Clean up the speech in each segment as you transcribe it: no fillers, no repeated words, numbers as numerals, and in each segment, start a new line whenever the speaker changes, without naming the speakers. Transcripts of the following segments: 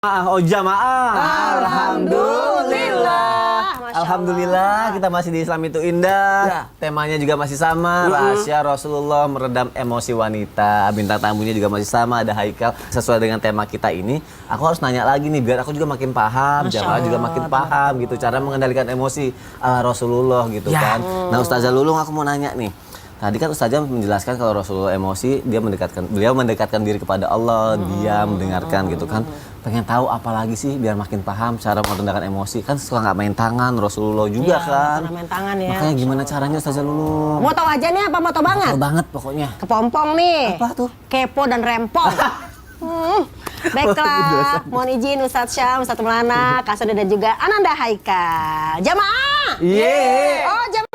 Jamaah.
Alhamdulillah.
Alhamdulillah kita masih di Islam itu indah.
Ya.
Temanya juga masih sama, rahasia Rasulullah meredam emosi wanita. Bintang tamunya juga masih sama, ada Haikal. Sesuai dengan tema kita ini, aku harus nanya lagi nih biar aku juga makin paham, jamaah juga makin paham gitu cara mengendalikan emosi ala Rasulullah gitu
Ya.
kan. Nah, Ustazah Lulung aku mau nanya nih. Tadi kan Ustazah menjelaskan kalau Rasulullah emosi, beliau mendekatkan diri kepada Allah, dia mendengarkan gitu kan. Pengen tahu apa lagi sih biar makin paham cara merendahkan emosi. Kan suka nggak main tangan Rasulullah juga kan.
Main tangan ya.
Makanya gimana caranya Ustazah Lulung?
Mau tahu aja nih apa mau tahu banget?
Tahu banget pokoknya.
Kepompong nih.
Apa tuh?
Kepo dan rempong. Baiklah, mohon izin Ustadz Syam, Ustadz Melana, Kak Soda dan juga Ananda Haikal. Jamaah. Oh, jamaah.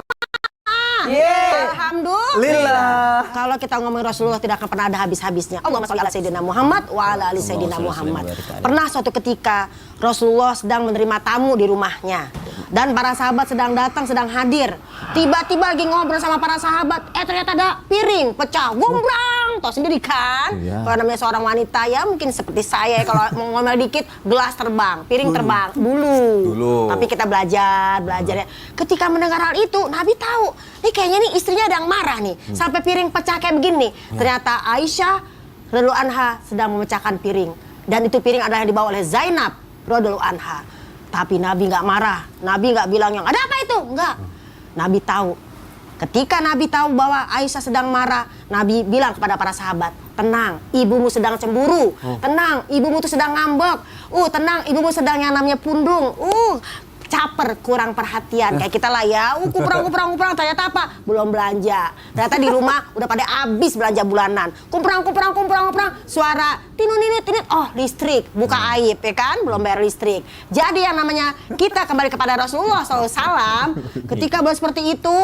Alhamdulillah. Kalau kita ngomongin Rasulullah tidak akan pernah ada habis-habisnya. Allahumma sholli ala sayyidina Muhammad wa ala ali sayyidina Muhammad. Pernah suatu ketika Rasulullah sedang menerima tamu di rumahnya. Dan para sahabat sedang datang, sedang hadir. Tiba-tiba lagi ngobrol sama para sahabat, ternyata ada piring pecah, gombrang. Tahu sendiri kan?
Iya.
Kalau namanya seorang wanita ya mungkin seperti saya kalau mau ngomel dikit, gelas terbang, piring terbang dulu. Tapi kita belajar ya. Ketika mendengar hal itu, Nabi tahu, nih kayaknya nih istrinya ada yang marah nih, sampai piring pecah kayak begini. Ternyata Aisyah radhiyallahu anha sedang memecahkan piring, dan itu piring adalah yang dibawa oleh Zainab radhiyallahu anha. Tapi Nabi nggak marah, Nabi nggak bilang yang ada apa itu, enggak. Nabi tahu. Ketika Nabi tahu bahwa Aisyah sedang marah, Nabi bilang kepada para sahabat, tenang, ibumu sedang cemburu. Tenang, ibumu tuh sedang ngambek. Tenang, ibumu sedang yang namanya pundung. Caper, kurang perhatian kayak kita lah ya. Kuprang, ternyata apa? Belum belanja. Ternyata di rumah udah pada habis belanja bulanan. Kuprang, suara tinut. Oh, listrik, buka aib ya kan? Belum bayar listrik. Jadi yang namanya kita kembali kepada Rasulullah SAW. Ketika beliau seperti itu,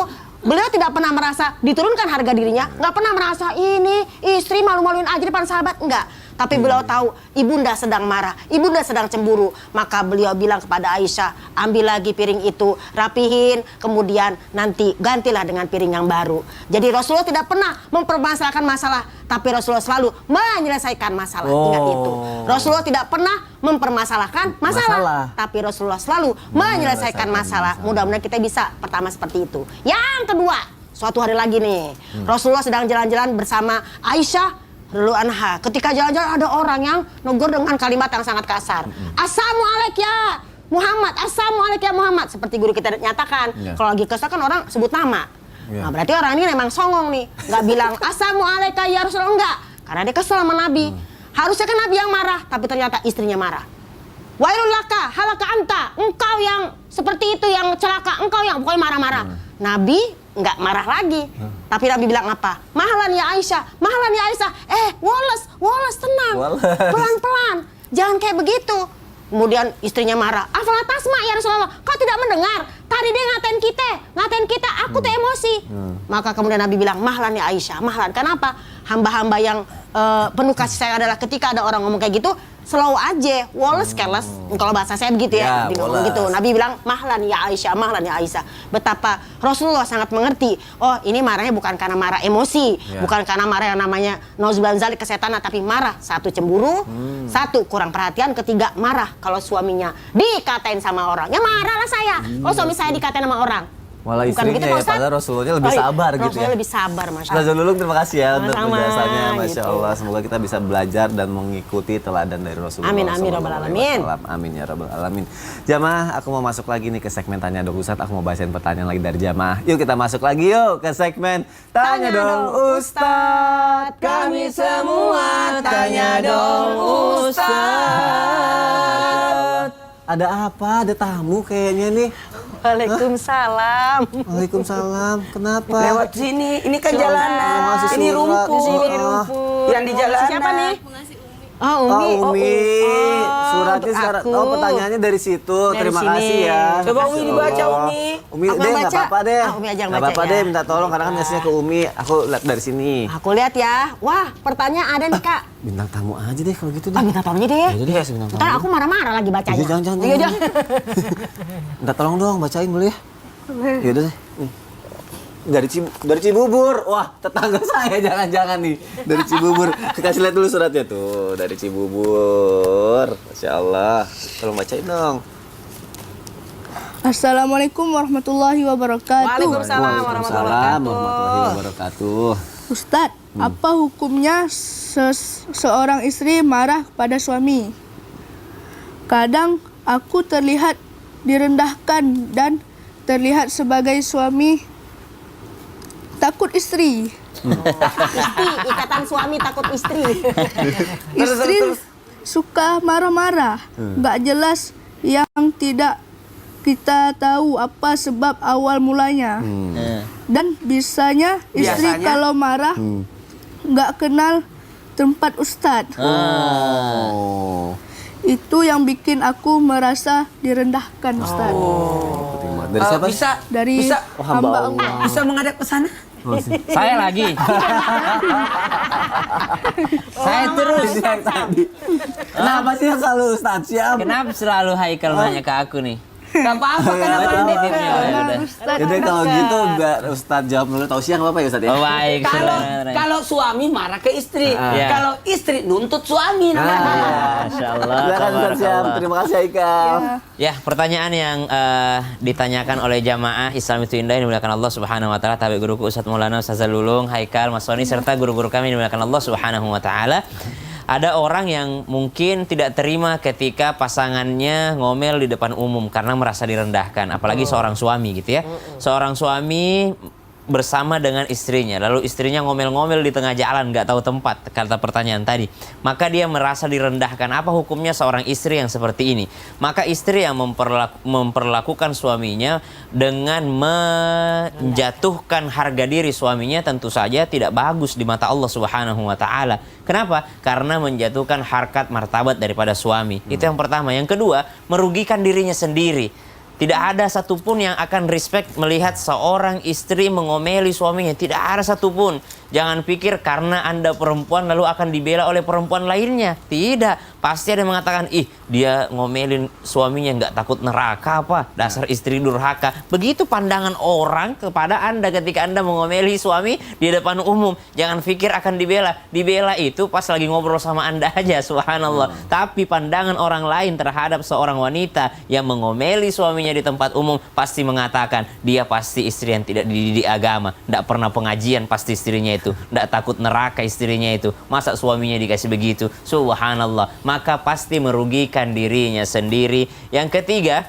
beliau tidak pernah merasa diturunkan harga dirinya, nggak pernah merasa ini istri malu-maluin aja depan sahabat, enggak. Tapi beliau tahu ibunda sedang marah, ibunda sedang cemburu. Maka beliau bilang kepada Aisyah, ambil lagi piring itu, rapihin, kemudian nanti gantilah dengan piring yang baru. Jadi Rasulullah tidak pernah mempermasalahkan masalah, tapi Rasulullah selalu menyelesaikan masalah. Ingat itu. Rasulullah tidak pernah mempermasalahkan masalah, tapi Rasulullah selalu menyelesaikan masalah. Mudah-mudahan kita bisa pertama seperti itu. Yang kedua, suatu hari lagi nih, Rasulullah sedang jalan-jalan bersama Aisyah radhiyallahu anha. Ketika jalan-jalan ada orang yang negur dengan kalimat yang sangat kasar. Assalamualaikum ya Muhammad, assalamualaikum ya Muhammad. Seperti guru kita nyatakan, kalau lagi kesal kan orang sebut nama. Nah, berarti orang ini memang songong nih, nggak bilang assalamualaikum ya Rasulullah, enggak. Karena dia kesal sama Nabi. Harusnya kan Nabi yang marah, tapi ternyata istrinya marah. Wailul laka, halaka anta, engkau yang seperti itu, yang celaka, engkau yang pokoknya marah-marah. Nabi nggak marah lagi, tapi Nabi bilang apa? Mahalan ya Aisyah, Wallace tenang, pelan-pelan, jangan kayak begitu. Kemudian istrinya marah, afala tasma ya Rasulullah, kau tidak mendengar? Tadi dia ngatain kita, aku tuh emosi. Maka kemudian Nabi bilang, mahalan ya Aisyah, mahalan. Kenapa? Hamba-hamba yang penuh kasih sayang adalah ketika ada orang ngomong kayak gitu, slow aja, Wallace careless. Kalau bahasa saya begitu ya, ngomong gitu. Nabi bilang, mahlan ya Aisyah. Betapa Rasulullah sangat mengerti. Oh, ini marahnya bukan karena marah emosi, bukan karena marah yang namanya nauzubillah zalik kesetanan, tapi marah. Satu cemburu, satu kurang perhatian, ketiga marah kalau suaminya dikatain sama orang. Ya marahlah saya. Kalau suami saya dikatain sama orang.
Malah istrinya ya, padahal Rasulullah lebih sabar gitu ya.
Rasulullah lebih sabar, Masya Allah.
Ustazah Lulung terima kasih ya untuk
Sama-sama,
penjelasannya, Masya
gitu.
Allah. Semoga kita bisa belajar dan mengikuti teladan dari Rasulullah.
Amin, rabbal alamin.
Amin ya rabbal alamin. Jamaah, aku mau masuk lagi nih ke segmen Tanya Dong Ustadz. Aku mau bacain pertanyaan lagi dari jamaah. Yuk kita masuk lagi yuk ke segmen Tanya Dong Ustadz. Kami semua tanya dong Ustadz. Ada apa? Ada tamu kayaknya nih.
Waalaikumsalam.
Waalaikumsalam. Kenapa?
Lewat sini, ini kan jalanan,
ngasih
ini
surat.
rumput, yang di jalanan.
Siapa nih? Oh, Umi.
Suratnya sekarang.
aku.
Oh, pertanyaannya dari situ.
Dari
Terima
sini.
kasih ya.
Coba Umi
Masya
dibaca,
Allah.
Umi.
Umi
Aku
deh,
yang
nggak
baca.
apa-apa deh.
Umi aja yang
Nggak
baca
apa-apa
ya.
deh, minta tolong karena kan biasanya ke Umi. Aku lihat dari sini.
Aku lihat ya. Wah, pertanyaan ada nih, Kak.
Bintang tamu aja deh kalau gitu deh.
Minta tolongnya deh.
Ya udah kasih bintang tamu.
Ntar aku marah-marah lagi bacanya.
Iya, jangan.
Iya, jangan.
Minta tolong dong, bacain boleh ya? Ya udah deh. dari Cibubur. Wah, tetangga saya jangan-jangan nih. Dari Cibubur. Kasih lihat dulu suratnya tuh, dari Cibubur. Masya Allah. Tolong bacain dong.
Assalamualaikum warahmatullahi wabarakatuh.
Waalaikumsalam warahmatullahi
wabarakatuh.
Ustadz, apa hukumnya seorang istri marah kepada suami? Kadang aku terlihat direndahkan dan terlihat sebagai suami takut istri.
Istri, ikatan suami takut istri.
Istri suka marah-marah, nggak jelas yang tidak kita tahu apa sebab awal mulanya. Dan biasanya istri kalau marah nggak kenal tempat ustadz. Itu yang bikin aku merasa direndahkan, Ustadz.
Dari siapa?
Dari hamba Allah.
Bisa menghadap ke sana?
Saya lagi. Saya terus.
Kenapa sih yang selalu Ustadz siap?
Kenapa selalu Haikal nanya ke aku nih?
Gak apa-apa,
Baca titipnya. Udah.
Jadi kalau gitu biar Ustadz jawab dulu. Tahu siang apa ya Ustadz ya?
Oh, baik.
Kalau suami marah ke istri,
Ya.
kalau istri nuntut suami namanya.
Masya Allah.
Silakan Ustadz siap.
Tabarakallah.
Terima kasih Haikal.
Ya, pertanyaan yang ditanyakan oleh jamaah Islam itu Indah yang dimuliakan Allah Subhanahu wa taala, tabi guruku Ustadz Maulana Ustadz Lulung, Haikal, Mas Soni serta guru-guru kami yang dimuliakan Allah Subhanahu wa taala. Ada orang yang mungkin tidak terima ketika pasangannya ngomel di depan umum karena merasa direndahkan, apalagi seorang suami gitu ya. Seorang suami bersama dengan istrinya, lalu istrinya ngomel-ngomel di tengah jalan, nggak tahu tempat, kata pertanyaan tadi, maka dia merasa direndahkan. Apa hukumnya seorang istri yang seperti ini? Maka istri yang memperlakukan suaminya dengan menjatuhkan harga diri suaminya tentu saja tidak bagus di mata Allah Subhanahu wa taala. Kenapa? Karena menjatuhkan harkat martabat daripada suami. Itu yang pertama. Yang kedua, merugikan dirinya sendiri. Tidak ada satupun yang akan respect melihat seorang istri mengomeli suaminya. Tidak ada satupun. Jangan pikir karena Anda perempuan lalu akan dibela oleh perempuan lainnya. Tidak. Pasti ada yang mengatakan, ih dia ngomelin suaminya nggak takut neraka apa? Dasar istri durhaka. Begitu pandangan orang kepada Anda ketika Anda mengomeli suami di depan umum. Jangan pikir akan dibela. Dibela itu pas lagi ngobrol sama Anda aja, subhanallah. Tapi pandangan orang lain terhadap seorang wanita yang mengomeli suaminya di tempat umum pasti mengatakan dia pasti istri yang tidak dididik agama, tidak pernah pengajian pasti istrinya itu, tidak takut neraka istrinya itu, masa suaminya dikasih begitu, subhanallah. Maka pasti merugikan dirinya sendiri. Yang ketiga,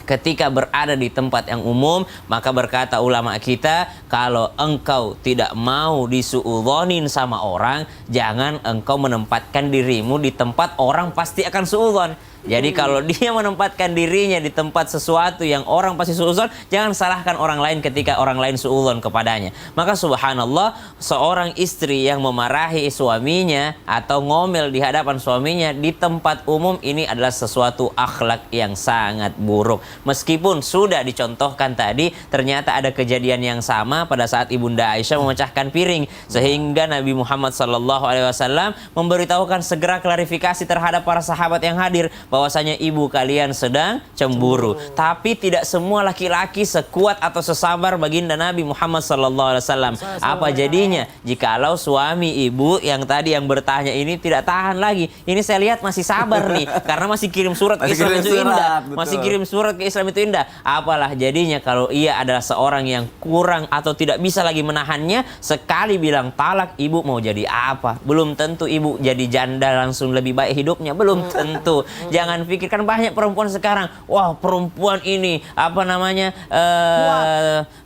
ketika berada di tempat yang umum, maka berkata ulama kita, kalau engkau tidak mau disuudzonin sama orang, jangan engkau menempatkan dirimu di tempat orang pasti akan suudzon. Jadi kalau dia menempatkan dirinya di tempat sesuatu yang orang pasti suudzon, jangan salahkan orang lain ketika orang lain suudzon kepadanya. Maka subhanallah, seorang istri yang memarahi suaminya atau ngomel di hadapan suaminya di tempat umum, ini adalah sesuatu akhlak yang sangat buruk. Meskipun sudah dicontohkan tadi, ternyata ada kejadian yang sama pada saat Ibunda Aisyah memecahkan piring, sehingga Nabi Muhammad SAW memberitahukan segera klarifikasi terhadap para sahabat yang hadir bahwasanya ibu kalian sedang cemburu. Tapi tidak semua laki-laki sekuat atau sesabar baginda Nabi Muhammad SAW. Apa jadinya jikalau suami ibu yang tadi yang bertanya ini tidak tahan lagi? Ini saya lihat masih sabar nih, karena masih kirim surat ke Islam itu indah. Masih kirim surat ke Islam itu indah. Apalah jadinya kalau ia adalah seorang yang kurang atau tidak bisa lagi menahannya, sekali bilang talak, ibu mau jadi apa? Belum tentu ibu jadi janda langsung lebih baik hidupnya, belum tentu. Jangan pikirkan banyak perempuan sekarang, wah perempuan ini apa namanya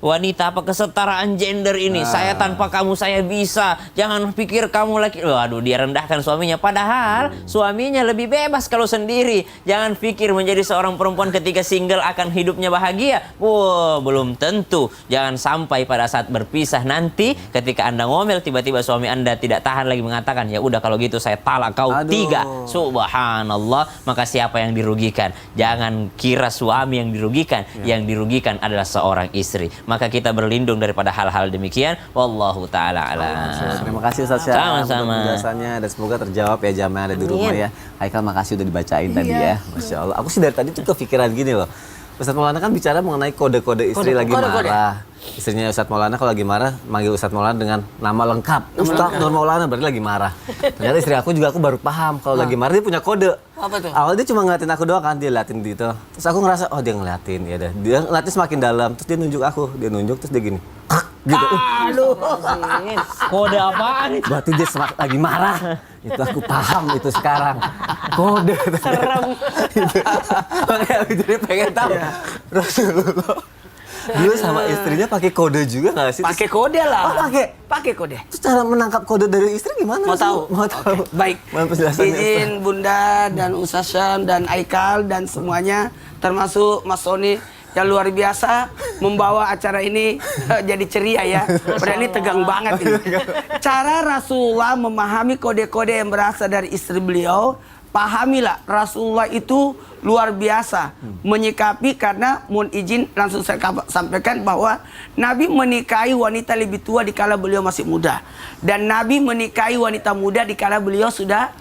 wanita apa kesetaraan gender ini, saya tanpa kamu saya bisa. Jangan pikir kamu lagi, waduh dia rendahkan suaminya, padahal suaminya lebih bebas kalau sendiri. Jangan pikir menjadi seorang perempuan ketika single akan hidupnya bahagia. Wow, belum tentu. Jangan sampai pada saat berpisah nanti ketika Anda ngomel tiba-tiba suami Anda tidak tahan lagi mengatakan, ya udah kalau gitu saya talak kau 3. Subhanallah. Maka siapa yang dirugikan? Jangan kira suami yang dirugikan. Yang dirugikan adalah seorang istri. Maka kita berlindung daripada hal-hal demikian. Wallahu ta'ala alam.
Terima kasih Ustaz Syah
Sama-sama.
penjelasannya, dan semoga terjawab ya jamaah ada di rumah ya. Haikal makasih udah dibacain tadi ya. Masya Allah. Aku sih dari tadi tuh kepikiran gini loh. Ustadz Maulana kan bicara mengenai kode-kode istri lagi marah. Istrinya Ustadz Maulana kalau lagi marah manggil Ustadz Maulana dengan nama lengkap. Ustadz Nur Maulana berarti lagi marah. Ternyata istri aku baru paham kalau lagi marah dia punya kode.
Apa tuh?
Awalnya dia cuma ngeliatin aku doang kan, dia liatin gitu. Terus aku ngerasa oh dia ngeliatin ya deh. Dia ngeliatin semakin dalam, terus dia nunjuk aku. Dia nunjuk terus dia gini. Gitu.
Aduh.
Kode apaan itu?
Berarti dia lagi marah. Itu aku paham itu sekarang. Kode.
Serem.
Makanya aku jadi pengen tahu. Rasulullah dulu sama istrinya pakai kode juga nggak sih?
Pakai kode lah.
Oh,
pakai kode.
Terus cara menangkap kode dari istri gimana?
Mau tahu?
Mau tahu.
Baik.
Mohon penjelasannya, Ustaz.
Izin Bunda dan Ustaz Syam dan Aikal dan semuanya, termasuk Mas Sony yang luar biasa membawa acara ini jadi ceria ya. Padahal ini tegang banget ini. Cara Rasulullah memahami kode-kode yang berasal dari istri beliau, pahamilah Rasulullah itu luar biasa menyikapi, karena mohon izin langsung saya sampaikan bahwa Nabi menikahi wanita lebih tua dikala beliau masih muda, dan Nabi menikahi wanita muda dikala beliau sudah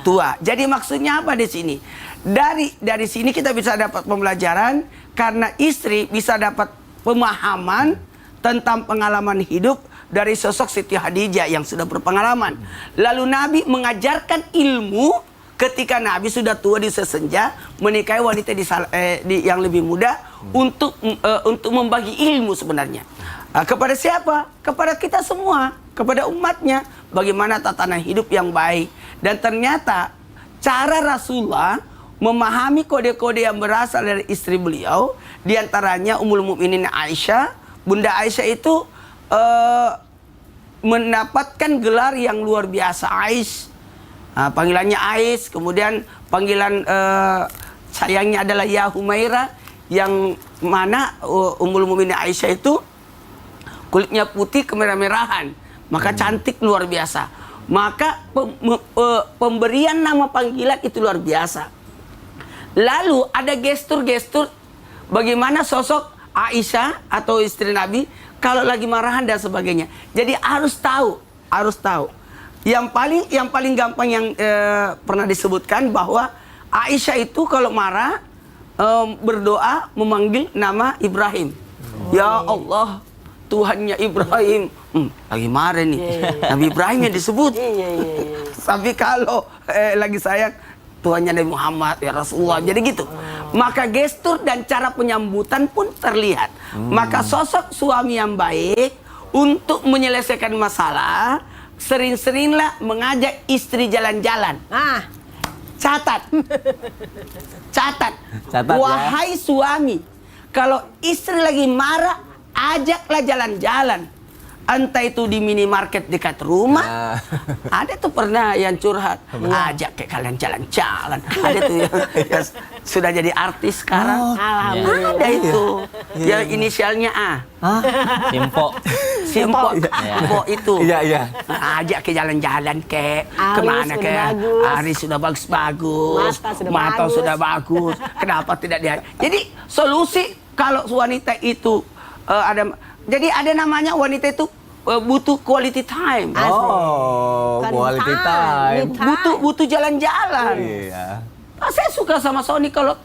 tua. Jadi maksudnya apa di sini? Dari sini kita bisa dapat pembelajaran, karena istri bisa dapat pemahaman tentang pengalaman hidup dari sosok Siti Khadijah yang sudah berpengalaman. Lalu Nabi mengajarkan ilmu ketika Nabi sudah tua di sesenja, menikahi wanita yang lebih muda untuk membagi ilmu sebenarnya. Kepada siapa? Kepada kita semua, kepada umatnya. Bagaimana tatanan hidup yang baik. Dan ternyata cara Rasulullah memahami kode-kode yang berasal dari istri beliau, diantaranya Ummul Mukminin Aisyah. Bunda Aisyah itu mendapatkan gelar yang luar biasa, Aish. Panggilannya Ais, kemudian panggilan sayangnya adalah Ya Humaira, yang mana Ummul Mukminin Aisyah itu kulitnya putih kemerah-merahan, maka cantik luar biasa. Maka pemberian nama panggilan itu luar biasa. Lalu ada gestur-gestur bagaimana sosok Aisyah atau istri Nabi kalau lagi marahan dan sebagainya. Jadi harus tahu. Yang paling gampang yang pernah disebutkan bahwa Aisyah itu kalau marah berdoa memanggil nama Ibrahim. Ya Allah, Tuhannya Ibrahim. Lagi marah nih. Nabi Ibrahim yang disebut. Tapi kalau lagi sayang, Tuhannya Nabi Muhammad, ya Rasulullah. Jadi gitu. Maka gestur dan cara penyambutan pun terlihat. Maka sosok suami yang baik untuk menyelesaikan masalah, sering-seringlah mengajak istri jalan-jalan. Catat. Wahai suami, kalau istri lagi marah, ajaklah jalan-jalan. Entah itu di minimarket dekat rumah. Ada tuh pernah yang curhat, ajak ke kalian jalan-jalan. Ada tuh yang sudah jadi artis sekarang. Ada itu. Yang inisialnya A. Simpo itu.
Iya.
Ajak ke jalan-jalan kemana ke? Aris sudah bagus-bagus. Mata sudah bagus. Kenapa tidak dia? Jadi solusi kalau wanita itu jadi ada namanya wanita itu butuh quality time.
Oh, quality time.
Butuh jalan-jalan.
Iya.
Saya suka sama Sony kalau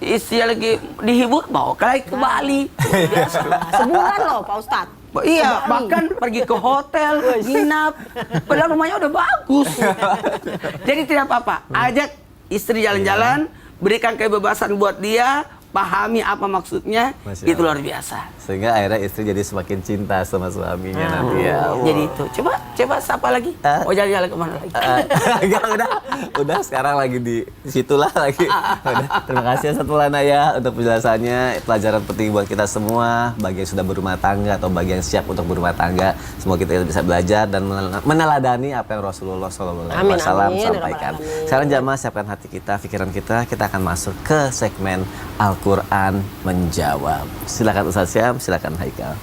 istri lagi dihibur bawa ke Bali.
Sebulan loh Pak Ustadz.
Iya, bahkan pergi ke hotel, nginap. Padahal rumahnya udah bagus. Jadi tidak apa-apa. Ajak istri jalan-jalan, berikan kebebasan buat dia, pahami apa maksudnya, itu luar biasa.
Sehingga akhirnya istri jadi semakin cinta sama suaminya nanti ya.
Jadi itu. Coba siapa lagi? Oh jalan-jalan kemana lagi?
Udah sekarang lagi di situlah lagi. Udah. Terima kasih Ustadz Maulana ya untuk penjelasannya. Pelajaran penting buat kita semua, bagi yang sudah berumah tangga atau bagi yang siap untuk berumah tangga. Semoga kita bisa belajar dan meneladani apa yang Rasulullah SAW sampaikan. Sekarang jamaah siapkan hati kita, pikiran kita akan masuk ke segmen Al-Quran Menjawab. Silakan Ustaz Syam, silakan Haikal.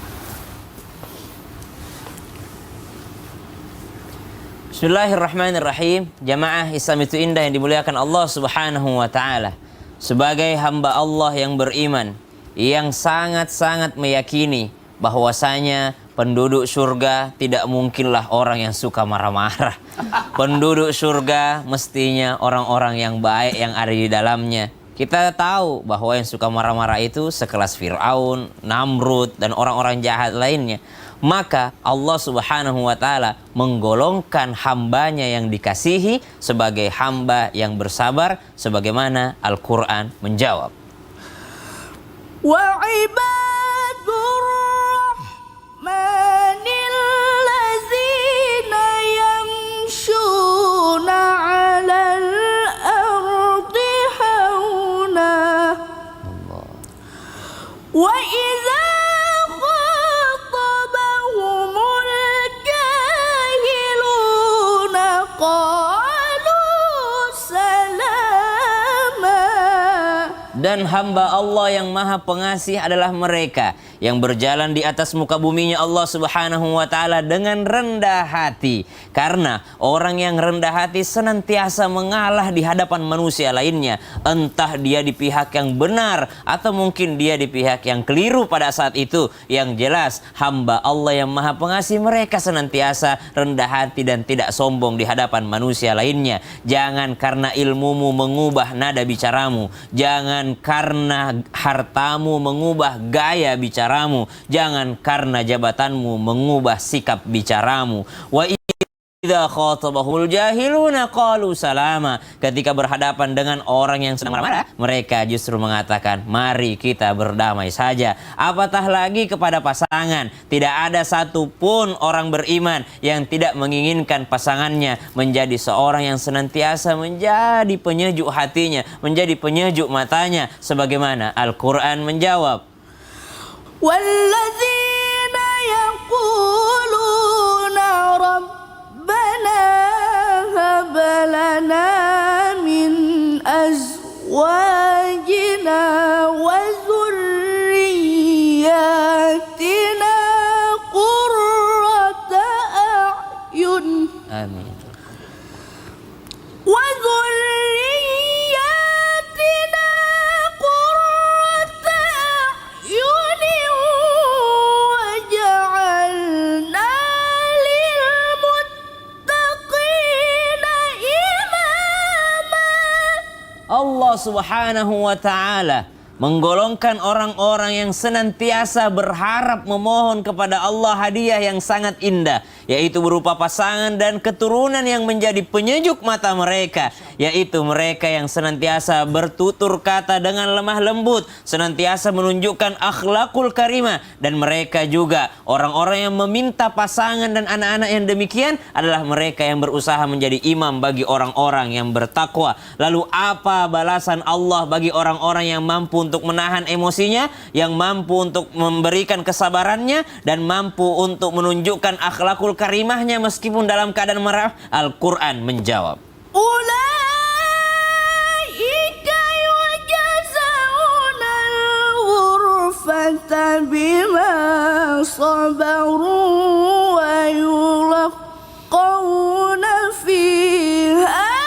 Bismillahirrahmanirrahim. Jamaah Islam itu indah yang dimuliakan Allah Subhanahu wa taala. Sebagai hamba Allah yang beriman, yang sangat-sangat meyakini bahwasanya penduduk surga tidak mungkinlah orang yang suka marah-marah. Penduduk surga mestinya orang-orang yang baik yang ada di dalamnya. Kita tahu bahwa yang suka marah-marah itu sekelas Fir'aun, Namrud, dan orang-orang jahat lainnya. Maka Allah Subhanahu wa Ta'ala menggolongkan hambanya yang dikasihi sebagai hamba yang bersabar, sebagaimana Al-Quran menjawab.
Wa ibadur rahmanil ladzina yamshuna 'alal ardi hauna wa idza khatabahumul jahiluna qalu salama.
Dan hamba Allah yang maha pengasih adalah mereka yang berjalan di atas muka buminya Allah Subhanahu wa Ta'ala dengan rendah hati. Karena orang yang rendah hati senantiasa mengalah di hadapan manusia lainnya. Entah dia di pihak yang benar atau mungkin dia di pihak yang keliru pada saat itu. Yang jelas hamba Allah yang maha pengasih, mereka senantiasa rendah hati dan tidak sombong di hadapan manusia lainnya. Jangan karena ilmumu mengubah nada bicaramu. Jangan karena hartamu mengubah gaya bicaramu. Jangan karena jabatanmu mengubah sikap bicaramu. Wa idza khatabahul jahiluna qalu salama. Ketika berhadapan dengan orang yang sedang marah-marah, mereka justru mengatakan, mari kita berdamai saja. Apatah lagi kepada pasangan. Tidak ada satupun orang beriman yang tidak menginginkan pasangannya menjadi seorang yang senantiasa menjadi penyejuk hatinya, menjadi penyejuk matanya, sebagaimana Al-Quran menjawab.
والذين يقولون ربنا هب لنا من أزواجنا وذرياتنا قرة أعين
Amin.
وذرياتنا قرة أعين وجعلنا للمتقين إماما.
Allah Subhanahu wa Ta'ala menggolongkan orang-orang yang senantiasa berharap memohon kepada Allah hadiah yang sangat indah, yaitu berupa pasangan dan keturunan yang menjadi penyejuk mata mereka, yaitu mereka yang senantiasa bertutur kata dengan lemah lembut, senantiasa menunjukkan akhlakul karimah, dan mereka juga orang-orang yang meminta pasangan dan anak-anak yang demikian adalah mereka yang berusaha menjadi imam bagi orang-orang yang bertakwa. Lalu apa balasan Allah bagi orang-orang yang mampu untuk menahan emosinya, yang mampu untuk memberikan kesabarannya, dan mampu untuk menunjukkan akhlakul karimahnya meskipun dalam keadaan marah? Al-Quran menjawab.
Ulaika yujzauna al-ghurfata bima sabaru wa yulqawna fiha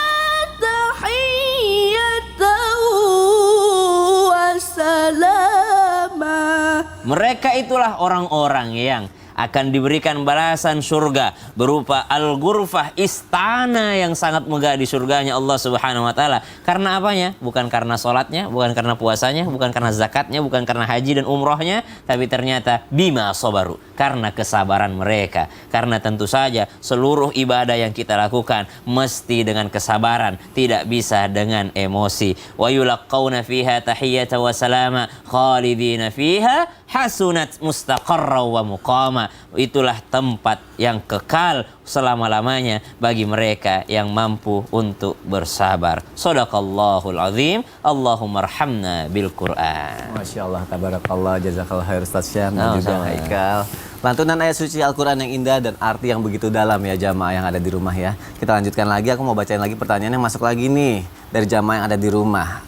Mereka itulah orang-orang yang akan diberikan balasan surga berupa al-ghurfah, istana yang sangat megah di surganya Allah Subhanahu wa Ta'ala. Karena apanya? Bukan karena sholatnya, bukan karena puasanya, bukan karena zakatnya, bukan karena haji dan umrohnya, tapi ternyata bima sabaru, karena kesabaran mereka. Karena tentu saja seluruh ibadah yang kita lakukan mesti dengan kesabaran, tidak bisa dengan emosi. Wa yulaqqawna fiha tahiyyatan wa salama khalidina fiha hasunat mustaqarra wa muqama. Itulah tempat yang kekal selama-lamanya bagi mereka yang mampu untuk bersabar. Shadaqallahul azim. Allahumma arhamna bil Qur'an.
Masya Allah, tabarakallah, jazakallah khair Ustaz Syam dan juga Haikal. Lantunan ayat suci Al-Quran yang indah dan arti yang begitu dalam ya jamaah yang ada di rumah ya. Kita lanjutkan lagi, aku mau bacain lagi pertanyaan yang masuk lagi nih dari jamaah yang ada di rumah.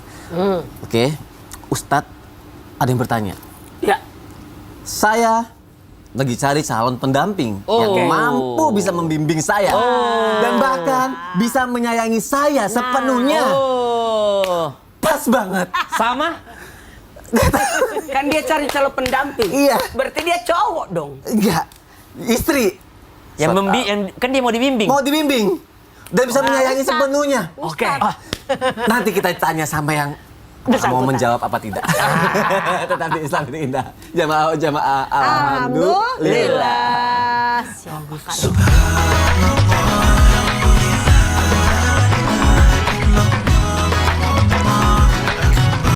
Oke, Ustadz ada yang bertanya.
Ya.
Saya lagi cari calon pendamping yang mampu bisa membimbing saya dan bahkan bisa menyayangi saya sepenuhnya. Pas banget.
Sama?
Kan dia cari calon pendamping.
Iya.
Berarti dia cowok dong.
Enggak, istri.
Yang kan dia mau dibimbing.
Mau dibimbing dan bisa menyayangi sepenuhnya.
Oke.
Nanti kita tanya sama yang mau menjawab apa tidak. Tetapi Islam itu indah. Jamaah,
Alhamdulillah.
Subhanallah.